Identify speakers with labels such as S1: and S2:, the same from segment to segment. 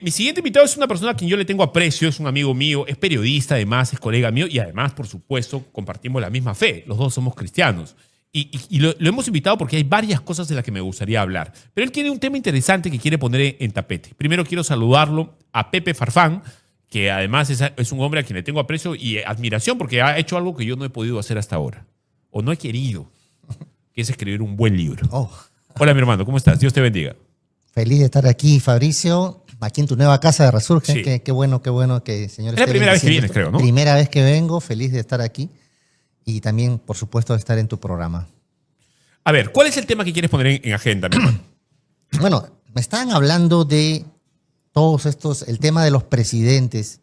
S1: Mi siguiente invitado es una persona a quien yo le tengo aprecio, es un amigo mío, es periodista además, es colega mío y además, por supuesto, compartimos la misma fe. Los dos somos cristianos. Y lo hemos invitado porque hay varias cosas de las que me gustaría hablar. Pero él tiene un tema interesante que quiere poner en tapete. Primero quiero saludarlo a Pepe Farfán, que además es un hombre a quien le tengo aprecio y admiración porque ha hecho algo que yo no he podido hacer hasta ahora. O no he querido, que es escribir un buen libro.
S2: Oh.
S1: Hola, mi hermano, ¿cómo estás? Dios te bendiga.
S2: Feliz de estar aquí, Fabricio, aquí en tu nueva casa de Resurge.
S1: Sí.
S2: Qué bueno que señor.
S1: Es la primera vez que vienes, creo, ¿no?
S2: Primera vez que vengo, feliz de estar aquí y también, por supuesto, de estar en tu programa.
S1: A ver, ¿cuál es el tema que quieres poner en agenda, mi hermano?
S2: Bueno, me estaban hablando de todos estos, el tema de los presidentes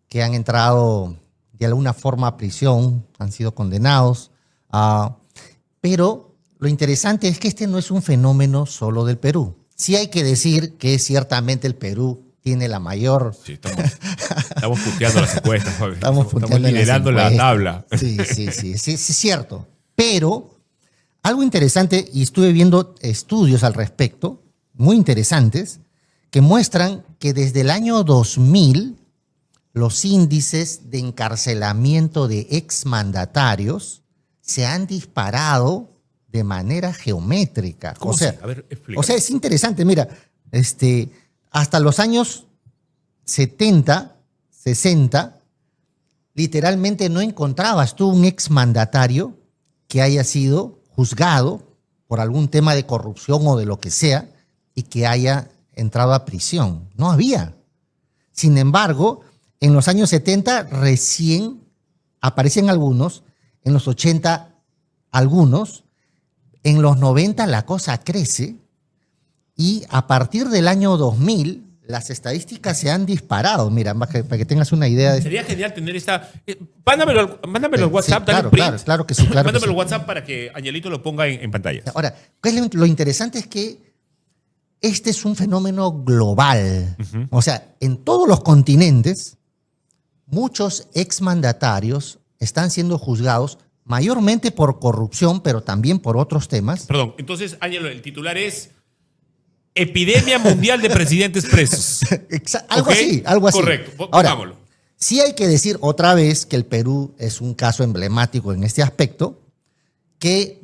S2: que han entrado de alguna forma a prisión, han sido condenados, pero lo interesante es que este no es un fenómeno solo del Perú. Sí hay que decir que ciertamente el Perú tiene la mayor...
S1: Sí, estamos puteando las encuestas, Fabi.
S2: Estamos
S1: liderando la tabla.
S2: Sí, es cierto. Pero algo interesante, y estuve viendo estudios al respecto, muy interesantes, que muestran que desde el año 2000 los índices de encarcelamiento de exmandatarios se han disparado de manera geométrica.
S1: ¿Cómo
S2: o sea,
S1: a ver, explícame.
S2: O sea, es interesante. Mira, hasta los años 70, 60, literalmente no encontrabas tú un exmandatario que haya sido juzgado por algún tema de corrupción o de lo que sea y que haya entrado a prisión. No había. Sin embargo, en los años 70 recién aparecen algunos, en los 80 algunos, en los 90 la cosa crece y a partir del año 2000 las estadísticas se han disparado. Mira, para que tengas una idea.
S1: Sería genial tener esta... Mándamelo al WhatsApp,
S2: sí,
S1: dale un print.
S2: Claro que sí.
S1: Mándamelo al WhatsApp para que Angelito lo ponga en pantalla.
S2: Ahora, lo interesante es que este es un fenómeno global.
S1: Uh-huh.
S2: O sea, en todos los continentes, muchos exmandatarios están siendo juzgados mayormente por corrupción, pero también por otros temas.
S1: Perdón, entonces, Ángelo, el titular es Epidemia Mundial de Presidentes Presos.
S2: Algo
S1: ¿Okay?
S2: así.
S1: Correcto,
S2: Ahora,
S1: pongámoslo.
S2: sí hay que decir otra vez que el Perú es un caso emblemático en este aspecto, que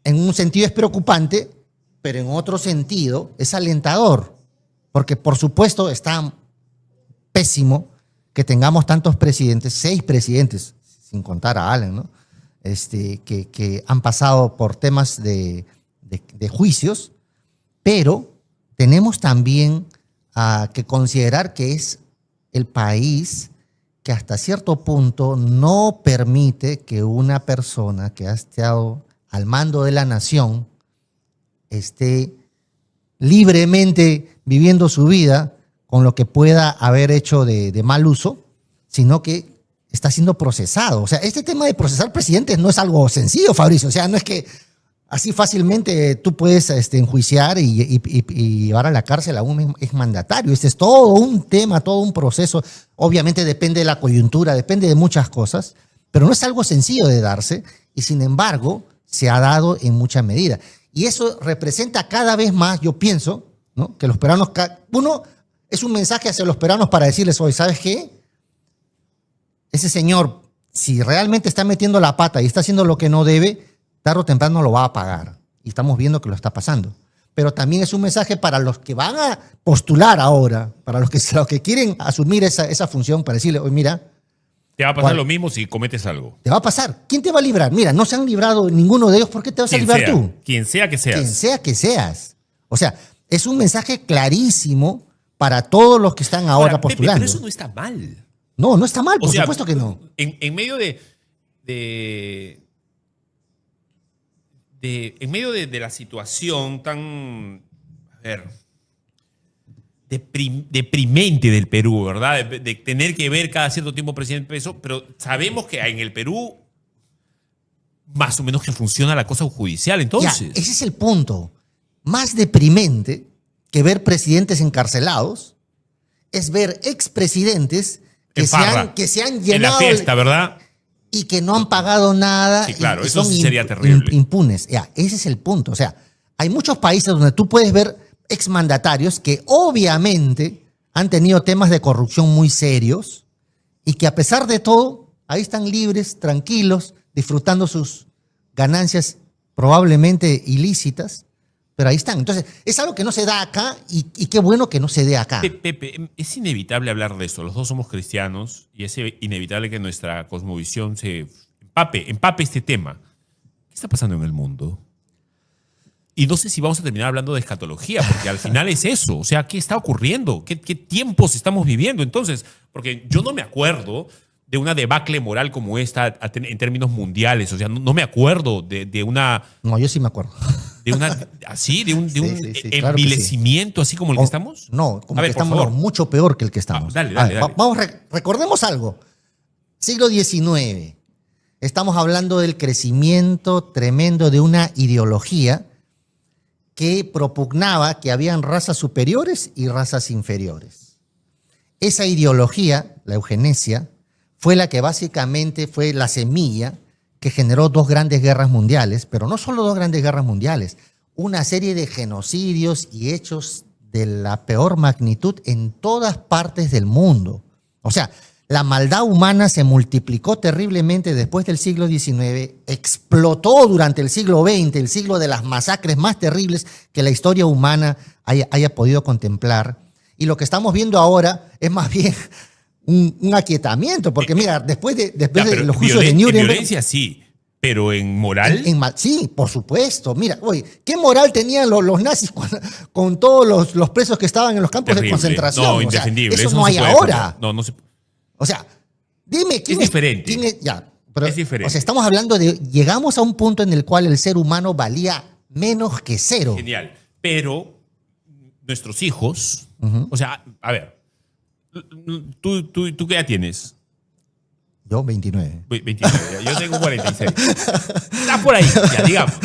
S2: en un sentido es preocupante, pero en otro sentido es alentador, porque por supuesto está pésimo que tengamos tantos presidentes, 6 presidentes, sin contar a Allen, ¿no? Que han pasado por temas de juicios, pero tenemos también que considerar que es el país que hasta cierto punto no permite que una persona que ha estado al mando de la nación esté libremente viviendo su vida con lo que pueda haber hecho de mal uso, sino que está siendo procesado. O sea, este tema de procesar presidentes no es algo sencillo, Fabricio. O sea, no es que así fácilmente tú puedes enjuiciar y llevar a la cárcel a un exmandatario. Este es todo un tema, todo un proceso. Obviamente depende de la coyuntura, depende de muchas cosas, pero no es algo sencillo de darse y sin embargo se ha dado en mucha medida. Y eso representa cada vez más, yo pienso, ¿no?, que los peruanos, uno, es un mensaje hacia los peruanos para decirles hoy, ¿sabes qué? Ese señor, si realmente está metiendo la pata y está haciendo lo que no debe, tarde o temprano lo va a pagar. Y estamos viendo que lo está pasando. Pero también es un mensaje para los que van a postular ahora, para los que quieren asumir esa función, para decirle, oye, mira,
S1: te va a pasar lo mismo si cometes algo.
S2: Te va a pasar. ¿Quién te va a librar? Mira, no se han librado ninguno de ellos. ¿Por qué te vas a librar tú?
S1: Quien sea que seas.
S2: Quien sea que seas. O sea, es un mensaje clarísimo para todos los que están ahora postulando.
S1: Pero eso no está mal.
S2: No está mal, por supuesto que no.
S1: En medio en medio de la situación tan, a ver, deprimente del Perú, ¿verdad? De tener que ver cada cierto tiempo presidente preso, pero sabemos que en el Perú más o menos que funciona la cosa judicial, entonces.
S2: Ya, ese es el punto. Más deprimente que ver presidentes encarcelados es ver expresidentes que se han llenado
S1: en la fiesta, ¿verdad?
S2: Y que no han pagado nada.
S1: Sí, claro,
S2: y
S1: eso
S2: son
S1: sí sería terrible.
S2: Impunes. Ya, ese es el punto. O sea, hay muchos países donde tú puedes ver exmandatarios que obviamente han tenido temas de corrupción muy serios y que a pesar de todo, ahí están libres, tranquilos, disfrutando sus ganancias probablemente ilícitas, pero ahí están. Entonces, es algo que no se da acá y qué bueno que no se dé acá.
S1: Pepe, es inevitable hablar de esto. Los dos somos cristianos y es inevitable que nuestra cosmovisión se empape este tema. ¿Qué está pasando en el mundo? Y no sé si vamos a terminar hablando de escatología, porque al final es eso. O sea, ¿qué está ocurriendo? ¿Qué tiempos estamos viviendo? Entonces, porque yo no me acuerdo de una debacle moral como esta en términos mundiales. O sea, no me acuerdo de una...
S2: No, yo sí me acuerdo.
S1: De una, así, de un
S2: Sí,
S1: envilecimiento
S2: claro que sí.
S1: así como el que estamos.
S2: No, como
S1: A ver,
S2: que estamos
S1: por favor.
S2: mucho peor que el que estamos.
S1: Dale.
S2: Vamos, recordemos algo. Siglo XIX. Estamos hablando del crecimiento tremendo de una ideología que propugnaba que habían razas superiores y razas inferiores. Esa ideología, la eugenesia, fue la que básicamente fue la semilla que generó dos grandes guerras mundiales, pero no solo dos grandes guerras mundiales, una serie de genocidios y hechos de la peor magnitud en todas partes del mundo. O sea, la maldad humana se multiplicó terriblemente después del siglo XIX, explotó durante el siglo XX, el siglo de las masacres más terribles que la historia humana haya podido contemplar. Y lo que estamos viendo ahora es más bien un aquietamiento, porque mira, después de los juicios de Nuremberg...
S1: En violencia sí, pero en moral...
S2: Sí, por supuesto. Mira, oye, ¿qué moral tenían los nazis con todos los presos que estaban en los campos
S1: terrible.
S2: de concentración?
S1: No,
S2: O sea,
S1: indefendible.
S2: eso no hay
S1: se puede
S2: ahora.
S1: No se...
S2: O sea, dime quién
S1: es diferente.
S2: Es
S1: diferente.
S2: O sea, estamos hablando de... Llegamos a un punto en el cual el ser humano valía menos que cero.
S1: Genial. Pero nuestros hijos... O sea, a ver... ¿Tú qué edad tienes?
S2: Yo, 29.
S1: 29. Yo tengo 46. Está por ahí, ya digamos.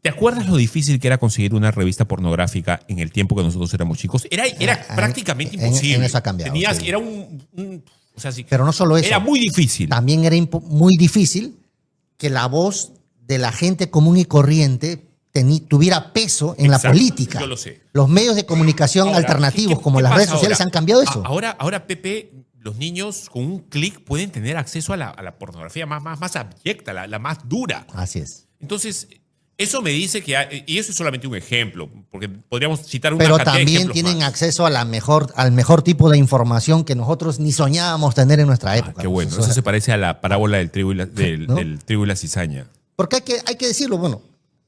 S1: ¿Te acuerdas lo difícil que era conseguir una revista pornográfica en el tiempo que nosotros éramos chicos? Era prácticamente imposible.
S2: En eso ha cambiado. Sí.
S1: Era o sea, sí,
S2: pero no solo eso.
S1: Era muy difícil.
S2: También era muy difícil que la voz de la gente común y corriente tuviera peso en la política.
S1: Yo lo sé.
S2: Los medios de comunicación
S1: Ahora,
S2: alternativos, como
S1: ¿qué
S2: las
S1: pasa
S2: redes sociales,
S1: ahora?
S2: han cambiado eso.
S1: Ahora, Pepe, los niños con un clic pueden tener acceso a la pornografía más abyecta, la más dura.
S2: Así es.
S1: Entonces, eso me dice que... Y eso es solamente un ejemplo, porque podríamos citar una
S2: Pero
S1: cantidad de
S2: también
S1: ejemplos
S2: tienen
S1: más.
S2: acceso a al mejor tipo de información que nosotros ni soñábamos tener en nuestra época.
S1: Qué bueno.
S2: O sea,
S1: Eso se parece a la parábola del trigo
S2: ¿no?
S1: del trigo y la cizaña.
S2: Porque hay que decirlo, bueno,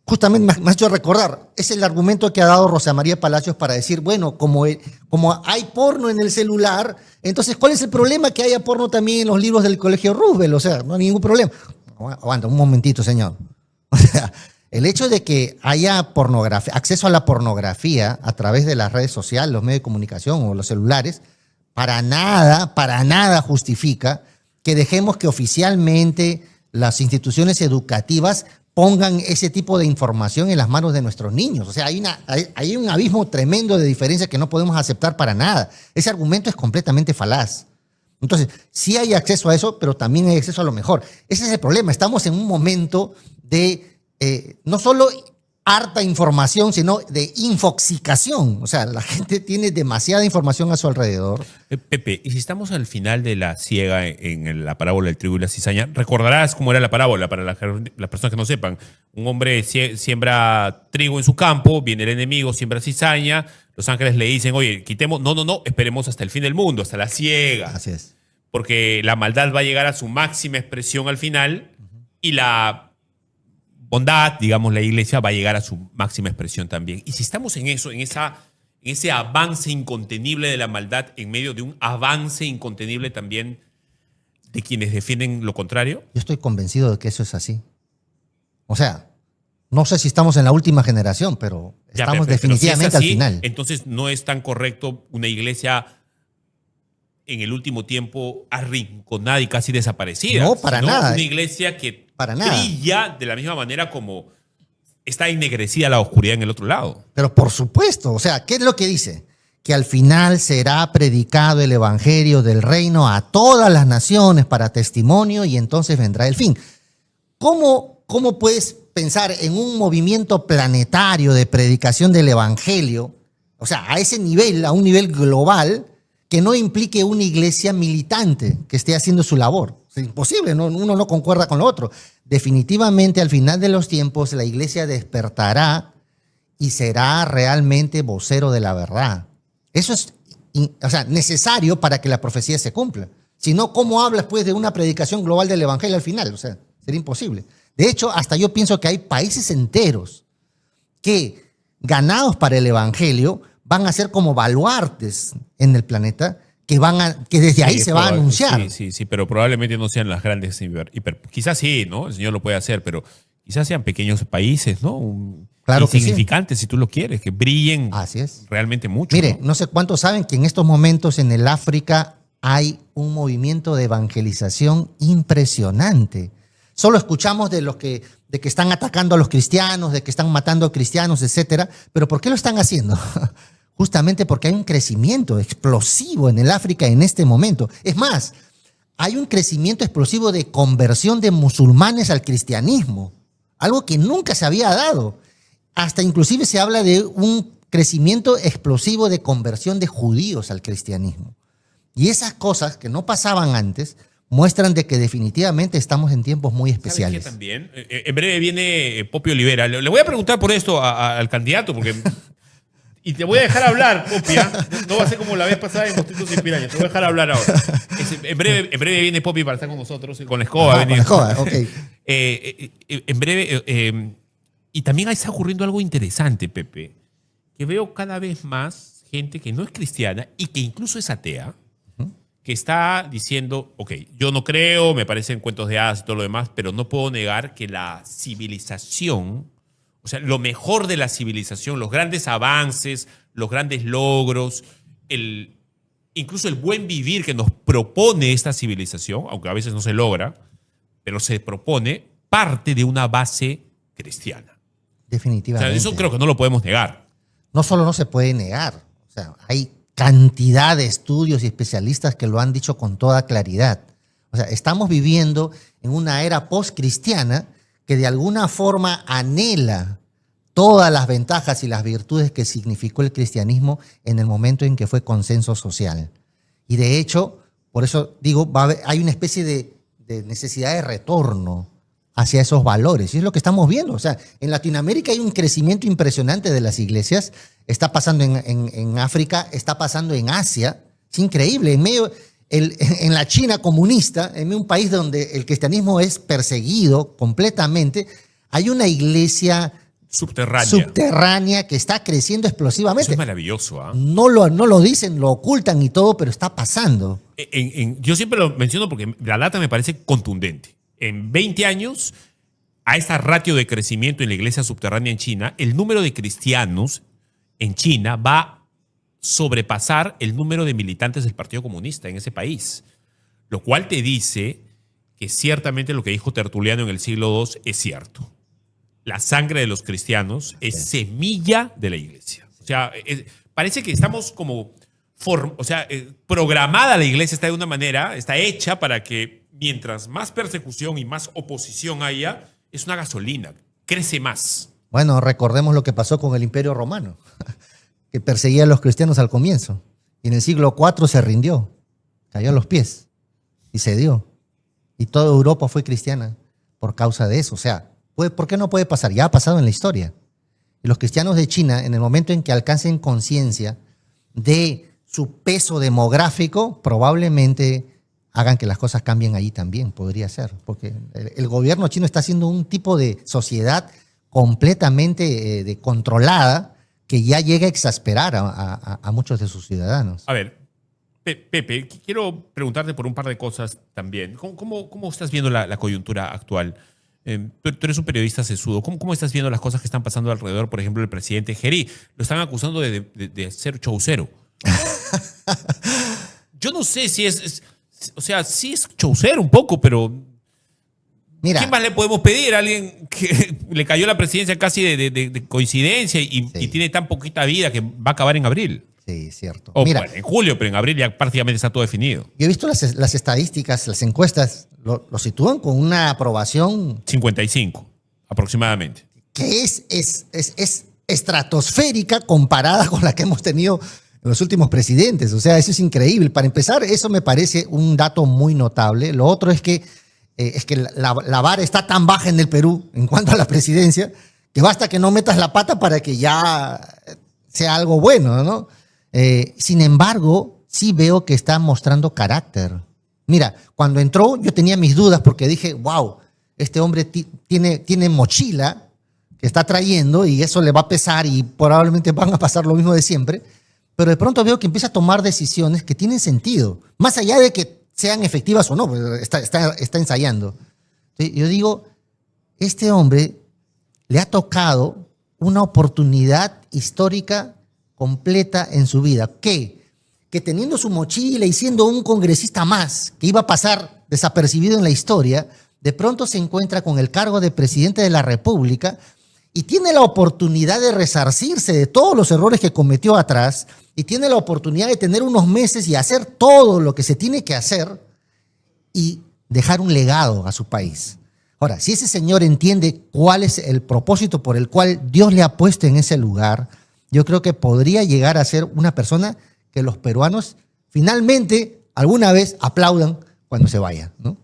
S2: justamente me ha hecho recordar, es el argumento que ha dado Rosa María Palacios para decir, bueno, como hay porno en el celular, entonces, ¿cuál es el problema que haya porno también en los libros del Colegio Roosevelt? O sea, no hay ningún problema. Aguanta, un momentito, señor. O sea, el hecho de que haya pornografía, acceso a la pornografía a través de las redes sociales, los medios de comunicación o los celulares, para nada justifica que dejemos que oficialmente las instituciones educativas pongan ese tipo de información en las manos de nuestros niños. O sea, hay un abismo tremendo de diferencia que no podemos aceptar para nada. Ese argumento es completamente falaz. Entonces, sí hay acceso a eso, pero también hay acceso a lo mejor. Ese es el problema. Estamos en un momento de no solo harta información, sino de infoxicación. O sea, la gente tiene demasiada información a su alrededor.
S1: Pepe, y si estamos al final de la siega en la parábola del trigo y la cizaña, recordarás cómo era la parábola para las personas que no sepan. Un hombre siembra trigo en su campo, viene el enemigo, siembra cizaña, los ángeles le dicen, oye, quitemos, no, esperemos hasta el fin del mundo, hasta la siega.
S2: Así es.
S1: Porque la maldad va a llegar a su máxima expresión al final y la bondad, digamos, la iglesia va a llegar a su máxima expresión también. Y si estamos en eso, en ese avance incontenible de la maldad, en medio de un avance incontenible también de quienes defienden lo contrario.
S2: Yo estoy convencido de que eso es así. O sea, no sé si estamos en la última generación, pero estamos definitivamente
S1: pero si es así,
S2: al final.
S1: Entonces no es tan correcto una iglesia en el último tiempo arrinconada y casi desaparecida.
S2: No, para
S1: sino
S2: nada.
S1: Una iglesia que
S2: Para nada.
S1: brilla de la misma manera como está ennegrecida la oscuridad en el otro lado.
S2: Pero por supuesto, o sea, ¿qué es lo que dice? Que al final será predicado el evangelio del reino a todas las naciones para testimonio y entonces vendrá el fin. ¿Cómo puedes pensar en un movimiento planetario de predicación del evangelio O sea, a ese nivel, a un nivel global, que no implique una iglesia militante que esté haciendo su labor. Es imposible, ¿no? Uno no concuerda con lo otro. Definitivamente, al final de los tiempos, la iglesia despertará y será realmente vocero de la verdad. Eso es necesario para que la profecía se cumpla. Si no, ¿cómo hablas pues de una predicación global del evangelio al final? O sea, sería imposible. De hecho, hasta yo pienso que hay países enteros que, ganados para el evangelio, van a ser como baluartes en el planeta, que desde ahí se va a anunciar.
S1: Sí, pero probablemente no sean las grandes quizás sí, ¿no? El Señor lo puede hacer, pero quizás sean pequeños países, ¿no?
S2: Claro que
S1: insignificantes, si tú lo quieres, que brillen
S2: Así es.
S1: realmente mucho.
S2: Mire, no sé cuántos saben que en estos momentos en el África hay un movimiento de evangelización impresionante. Solo escuchamos de que están atacando a los cristianos, de que están matando a cristianos, etcétera. Pero ¿por qué lo están haciendo? Justamente porque hay un crecimiento explosivo en el África en este momento. Es más, hay un crecimiento explosivo de conversión de musulmanes al cristianismo, algo que nunca se había dado. Hasta inclusive se habla de un crecimiento explosivo de conversión de judíos al cristianismo. Y esas cosas que no pasaban antes muestran de que definitivamente estamos en tiempos muy especiales.
S1: ¿Sabes qué también? En breve viene Poppy Olivera. Le voy a preguntar por esto al candidato, porque... Y te voy a dejar hablar, Poppy. No va a ser como la vez pasada en Mostritos y Pirañas. Te voy a dejar hablar ahora. En breve viene Poppy para estar con nosotros, con la escoba.
S2: Con la escoba, ok.
S1: En breve... y también está ocurriendo algo interesante, Pepe, que veo cada vez más gente que no es cristiana y que incluso es atea, que está diciendo, ok, yo no creo, me parecen cuentos de hadas y todo lo demás, pero no puedo negar que la civilización, o sea, lo mejor de la civilización, los grandes avances, los grandes logros, incluso el buen vivir que nos propone esta civilización, aunque a veces no se logra, pero se propone, parte de una base cristiana.
S2: Definitivamente.
S1: O sea, eso creo que no lo podemos negar.
S2: No solo no se puede negar, o sea, hay cantidad de estudios y especialistas que lo han dicho con toda claridad. O sea, estamos viviendo en una era post-cristiana que de alguna forma anhela todas las ventajas y las virtudes que significó el cristianismo en el momento en que fue consenso social. Y de hecho, por eso digo, hay una especie de necesidad de retorno hacia esos valores. Y es lo que estamos viendo. O sea, en Latinoamérica hay un crecimiento impresionante de las iglesias. Está pasando en África, está pasando en Asia. Es increíble. En la China comunista, en un país donde el cristianismo es perseguido completamente, hay una iglesia subterránea que está creciendo explosivamente.
S1: Eso es maravilloso.
S2: No lo dicen, lo ocultan y todo, pero está pasando.
S1: Yo siempre lo menciono porque la data me parece contundente. En 20 años, a esta ratio de crecimiento en la iglesia subterránea en China, el número de cristianos en China va a sobrepasar el número de militantes del Partido Comunista en ese país. Lo cual te dice que ciertamente lo que dijo Tertuliano en el siglo II es cierto. La sangre de los cristianos es semilla de la iglesia. O sea, parece que estamos como... programada la iglesia está de una manera, está hecha para que mientras más persecución y más oposición haya, es una gasolina, crece más.
S2: Bueno, recordemos lo que pasó con el Imperio Romano, que perseguía a los cristianos al comienzo. Y en el siglo IV se rindió, cayó a los pies y cedió. Y toda Europa fue cristiana por causa de eso. O sea, ¿por qué no puede pasar? Ya ha pasado en la historia. Y los cristianos de China, en el momento en que alcancen conciencia de su peso demográfico, probablemente hagan que las cosas cambien allí también, podría ser, porque el gobierno chino está haciendo un tipo de sociedad completamente controlada que ya llega a exasperar a muchos de sus ciudadanos.
S1: A ver, Pepe, quiero preguntarte por un par de cosas también. ¿Cómo estás viendo la coyuntura actual? Tú eres un periodista sesudo. ¿Cómo estás viendo las cosas que están pasando alrededor, por ejemplo, del presidente Geri? Lo están acusando de ser chaucero. Yo no sé si o sea, sí es chaucero un poco, pero
S2: Mira,
S1: ¿qué más le podemos pedir a alguien que le cayó la presidencia casi de coincidencia y tiene tan poquita vida que va a acabar en abril?
S2: Sí, cierto.
S1: Mira, bueno, en julio, pero en abril ya prácticamente está todo definido.
S2: Yo he visto las estadísticas, las encuestas, lo sitúan con una aprobación
S1: 55, aproximadamente.
S2: que es estratosférica comparada con la que hemos tenido en los últimos presidentes. O sea, eso es increíble. Para empezar, eso me parece un dato muy notable. Lo otro es que la vara está tan baja en el Perú en cuanto a la presidencia que basta que no metas la pata para que ya sea algo bueno, ¿no? Sin embargo, sí veo que está mostrando carácter. Mira, cuando entró yo tenía mis dudas porque dije, wow, este hombre tiene mochila que está trayendo y eso le va a pesar y probablemente van a pasar lo mismo de siempre, pero de pronto veo que empieza a tomar decisiones que tienen sentido, más allá de que sean efectivas o no, pues está ensayando. ¿Sí? Yo digo, este hombre le ha tocado una oportunidad histórica completa en su vida. ¿Qué? Que teniendo su mochila y siendo un congresista más que iba a pasar desapercibido en la historia, de pronto se encuentra con el cargo de presidente de la República y tiene la oportunidad de resarcirse de todos los errores que cometió atrás y tiene la oportunidad de tener unos meses y hacer todo lo que se tiene que hacer y dejar un legado a su país. Ahora, si ese señor entiende cuál es el propósito por el cual Dios le ha puesto en ese lugar, yo creo que podría llegar a ser una persona que los peruanos finalmente alguna vez aplaudan cuando se vaya, ¿no?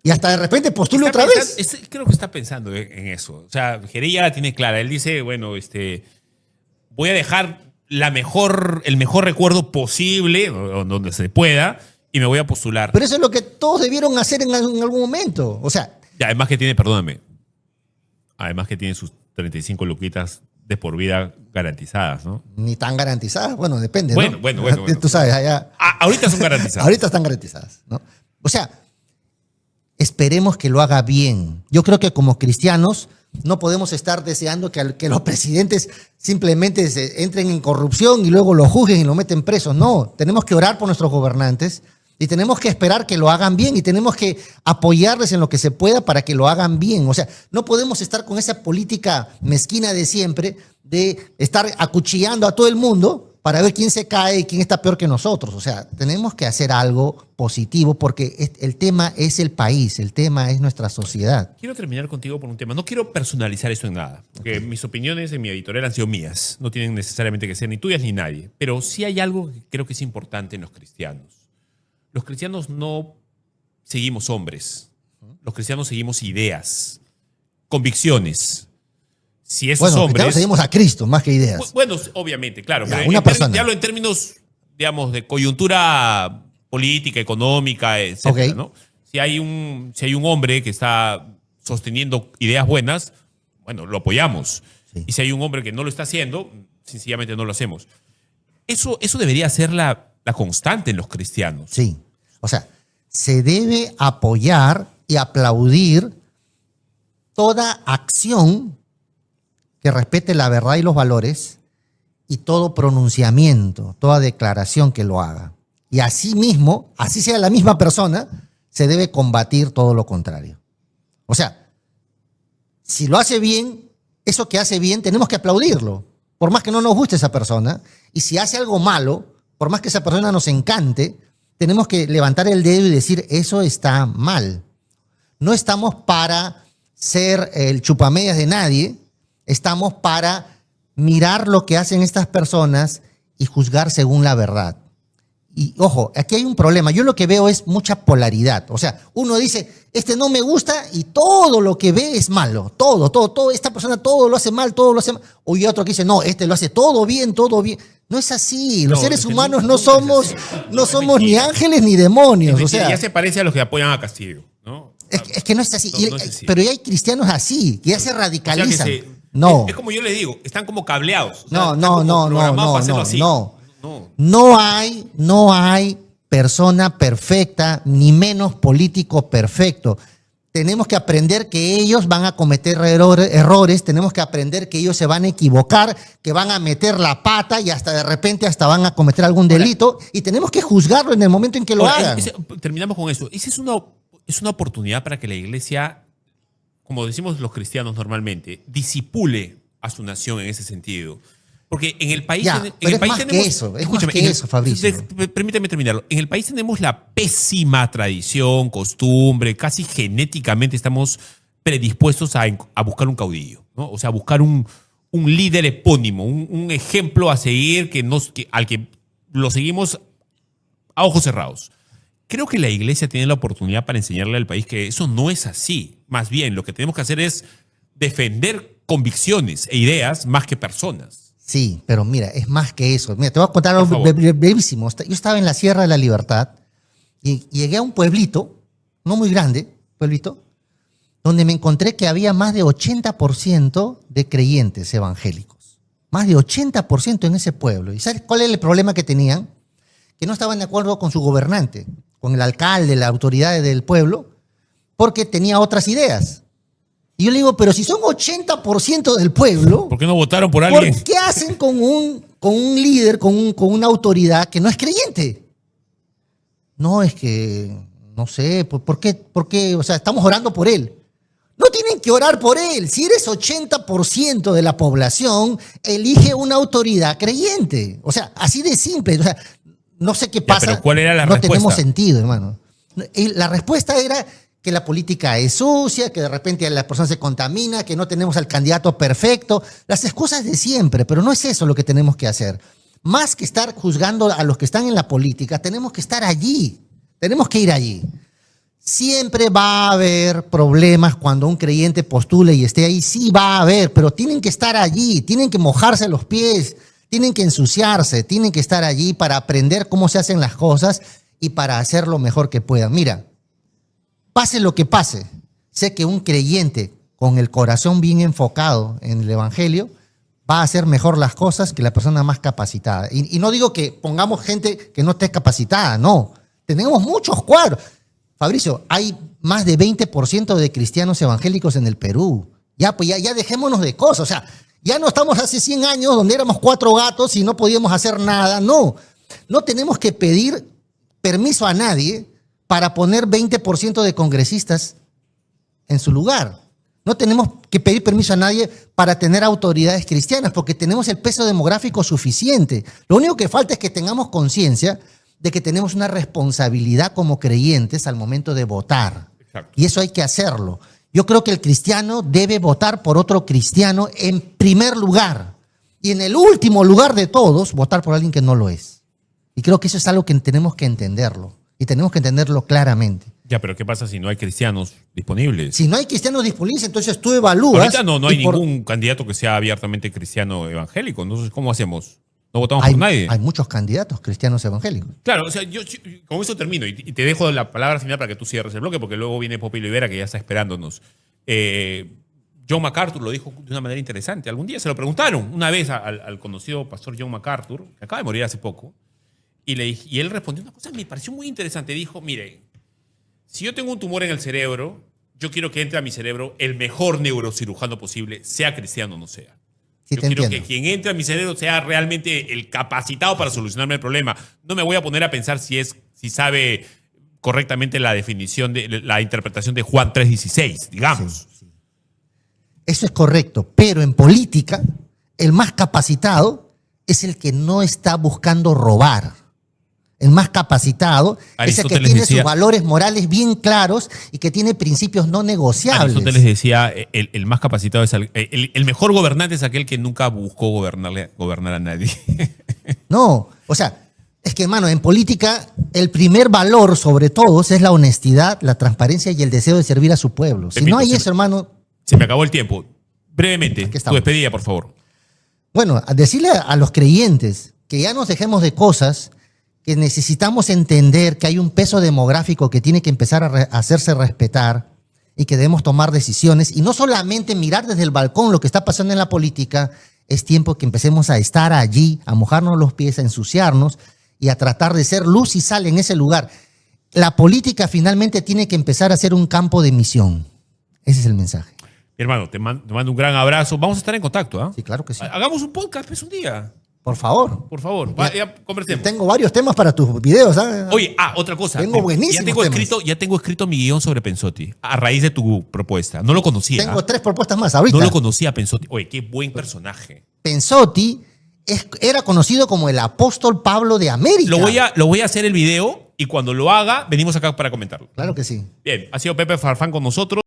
S2: Y hasta de repente postule otra vez.
S1: Creo que está pensando en eso. O sea, Jerez ya la tiene clara. Él dice, bueno, voy a dejar el mejor recuerdo posible, donde se pueda, y me voy a postular.
S2: Pero eso es lo que todos debieron hacer en algún momento. O sea,
S1: Y además que tiene sus 35 luquitas de por vida garantizadas, ¿no?
S2: ni tan garantizadas. Bueno, depende, ¿no?
S1: Bueno.
S2: Tú sabes, allá.
S1: Ahorita son garantizadas.
S2: Ahorita están garantizadas, ¿no? O sea, esperemos que lo haga bien. Yo creo que como cristianos no podemos estar deseando que los presidentes simplemente entren en corrupción y luego lo juzguen y lo meten preso. No, tenemos que orar por nuestros gobernantes y tenemos que esperar que lo hagan bien y tenemos que apoyarles en lo que se pueda para que lo hagan bien. O sea, no podemos estar con esa política mezquina de siempre de estar acuchillando a todo el mundo para ver quién se cae y quién está peor que nosotros. O sea, tenemos que hacer algo positivo porque el tema es el país, el tema es nuestra sociedad.
S1: Quiero terminar contigo por un tema. No quiero personalizar eso en nada, porque mis opiniones en mi editorial han sido mías. No tienen necesariamente que ser ni tuyas ni nadie. Pero sí hay algo que creo que es importante en los cristianos. Los cristianos no seguimos hombres. Los cristianos seguimos ideas, convicciones. Si esos hombres...
S2: seguimos a Cristo más que ideas.
S1: Bueno, obviamente, claro.
S2: Ya,
S1: pero
S2: una persona.
S1: te hablo en términos, digamos, de coyuntura política, económica, etcétera,
S2: Okay.
S1: ¿no? Si hay un hombre que está sosteniendo ideas buenas, bueno, lo apoyamos.
S2: Sí.
S1: Y si hay un hombre que no lo está haciendo, sencillamente no lo hacemos. Eso debería ser la constante en los cristianos.
S2: Sí. O sea, se debe apoyar y aplaudir toda acción que respete la verdad y los valores y todo pronunciamiento, toda declaración que lo haga. Y así mismo, así sea la misma persona, se debe combatir todo lo contrario. O sea, si lo hace bien, eso que hace bien tenemos que aplaudirlo, por más que no nos guste esa persona. Y si hace algo malo, por más que esa persona nos encante, tenemos que levantar el dedo y decir, eso está mal. No estamos para ser el chupamedias de nadie, estamos para mirar lo que hacen estas personas y juzgar según la verdad. Y ojo, aquí hay un problema. Yo lo que veo es mucha polaridad. O sea, uno dice, no me gusta y todo lo que ve es malo. Todo. Esta persona todo lo hace mal, todo lo hace mal. O hay otro que dice, no, lo hace todo bien, todo bien. No es así. Los seres humanos no somos ni ángeles ni demonios. O sea,
S1: ya se parece a los que apoyan a Castillo, ¿no?
S2: Es que no es así.
S1: No es así.
S2: Pero ya hay cristianos así, que ya se radicalizan.
S1: O sea que
S2: no.
S1: Es como yo les digo, están como cableados. O sea,
S2: No. No hay persona perfecta, ni menos político perfecto. Tenemos que aprender que ellos van a cometer errores, tenemos que aprender que ellos se van a equivocar, que van a meter la pata y hasta de repente van a cometer algún delito y tenemos que juzgarlo en el momento en que lo hagan.
S1: Terminamos con eso. Esa es una oportunidad para que la iglesia, como decimos los cristianos normalmente, disipule a su nación en ese sentido. Porque en el país...
S2: Es más que eso, Fabricio.
S1: Permíteme terminarlo. En el país tenemos la pésima tradición, costumbre, casi genéticamente estamos predispuestos a buscar un caudillo, ¿no? O sea, a buscar un un líder epónimo, un ejemplo a seguir al que lo seguimos a ojos cerrados. Creo que la iglesia tiene la oportunidad para enseñarle al país que eso no es así. Más bien, lo que tenemos que hacer es defender convicciones e ideas más que personas.
S2: Sí, pero mira, es más que eso. Mira, te voy a contar algo brevísimo. Yo estaba en la Sierra de la Libertad y llegué a un pueblito, no muy grande, pueblito, donde me encontré que había más de 80% de creyentes evangélicos. Más de 80% en ese pueblo. ¿Y sabes cuál es el problema que tenían? Que no estaban de acuerdo con su gobernante, con el alcalde, las autoridades del pueblo, porque tenía otras ideas. Y yo le digo, pero si son 80% del pueblo,
S1: ¿por qué no votaron por alguien?
S2: ¿Por qué hacen con un líder, con una autoridad que no es creyente? No, es que, no sé, ¿por qué? O sea, estamos orando por él. No tienen que orar por él. Si eres 80% de la población, elige una autoridad creyente. O sea, así de simple. O sea, no sé qué pasa.
S1: Pero ¿cuál era la respuesta?
S2: No tenemos sentido, hermano. Y la respuesta era que la política es sucia, que de repente la persona se contamina, que no tenemos al candidato perfecto. Las excusas de siempre, pero no es eso lo que tenemos que hacer. Más que estar juzgando a los que están en la política, tenemos que estar allí. Tenemos que ir allí. Siempre va a haber problemas cuando un creyente postule y esté ahí. Sí va a haber, pero tienen que estar allí, tienen que mojarse los pies, tienen que ensuciarse, tienen que estar allí para aprender cómo se hacen las cosas y para hacer lo mejor que puedan. Mira, pase lo que pase, sé que un creyente con el corazón bien enfocado en el evangelio va a hacer mejor las cosas que la persona más capacitada. Y no digo que pongamos gente que no esté capacitada, no. Tenemos muchos cuadros. Fabricio, hay más de 20% de cristianos evangélicos en el Perú. Ya, pues ya dejémonos de cosas. O sea, ya no estamos hace 100 años donde éramos 4 gatos y no podíamos hacer nada. No tenemos que pedir permiso a nadie para poner 20% de congresistas en su lugar. No tenemos que pedir permiso a nadie para tener autoridades cristianas porque tenemos el peso demográfico suficiente. Lo único que falta es que tengamos conciencia de que tenemos una responsabilidad como creyentes al momento de votar.
S1: Exacto.
S2: Y eso hay que hacerlo. Yo creo que el cristiano debe votar por otro cristiano en primer lugar. Y en el último lugar de todos, votar por alguien que no lo es. Y creo que eso es algo que tenemos que entenderlo. Y tenemos que entenderlo claramente.
S1: Ya, pero ¿qué pasa si no hay cristianos disponibles?
S2: Si no hay cristianos disponibles, entonces tú evalúas.
S1: Ahorita no hay ningún candidato que sea abiertamente cristiano evangélico. Entonces, ¿cómo hacemos? No votamos por nadie.
S2: Hay muchos candidatos cristianos evangélicos.
S1: Claro, o sea, yo con eso termino y te dejo la palabra final para que tú cierres el bloque, porque luego viene Popi Olivera que ya está esperándonos. John MacArthur lo dijo de una manera interesante. Algún día se lo preguntaron una vez al conocido pastor John MacArthur, que acaba de morir hace poco, y él respondió una cosa que me pareció muy interesante. Dijo, mire, si yo tengo un tumor en el cerebro, yo quiero que entre a mi cerebro el mejor neurocirujano posible, sea cristiano o no sea.
S2: Sí,
S1: yo quiero que quien entre a mi cerebro sea realmente el capacitado para solucionarme el problema. No me voy a poner a pensar si sabe correctamente la definición, la interpretación de Juan 3:16, digamos.
S2: Sí. Eso es correcto, pero en política, el más capacitado es el que no está buscando robar. El más capacitado es el que tiene sus valores morales bien claros y que tiene principios no negociables.
S1: Aristóteles decía, el más capacitado es el mejor gobernante es aquel que nunca buscó gobernar a nadie.
S2: No, o sea, es que, hermano, en política el primer valor sobre todos es la honestidad, la transparencia y el deseo de servir a su pueblo. Si no hay eso, hermano...
S1: Se me acabó el tiempo. Brevemente, tu despedida, por favor.
S2: Bueno, a decirle a los creyentes que ya nos dejemos de cosas, que necesitamos entender que hay un peso demográfico que tiene que empezar a hacerse respetar y que debemos tomar decisiones y no solamente mirar desde el balcón lo que está pasando en la política. Es tiempo que empecemos a estar allí, a mojarnos los pies, a ensuciarnos y a tratar de ser luz y sal en ese lugar. La política finalmente tiene que empezar a ser un campo de misión. Ese es el mensaje.
S1: Mi hermano, te mando un gran abrazo. Vamos a estar en contacto, ¿ah?
S2: Sí, claro que sí.
S1: Hagamos un podcast pues un día.
S2: Por favor.
S1: Por favor, ya conversemos.
S2: Tengo varios temas para tus videos. ¿Sabes?
S1: Oye, otra cosa.
S2: Tengo buenísimos
S1: ya tengo escrito mi guión sobre Pensotti, a raíz de tu propuesta. No lo conocía.
S2: Tengo 3 propuestas más ahorita.
S1: No lo conocía Pensotti. Oye, qué buen personaje.
S2: Pensotti era conocido como el apóstol Pablo de América.
S1: Lo voy a hacer el video y cuando lo haga, venimos acá para comentarlo.
S2: Claro que sí.
S1: Bien, ha sido Pepe Farfán con nosotros.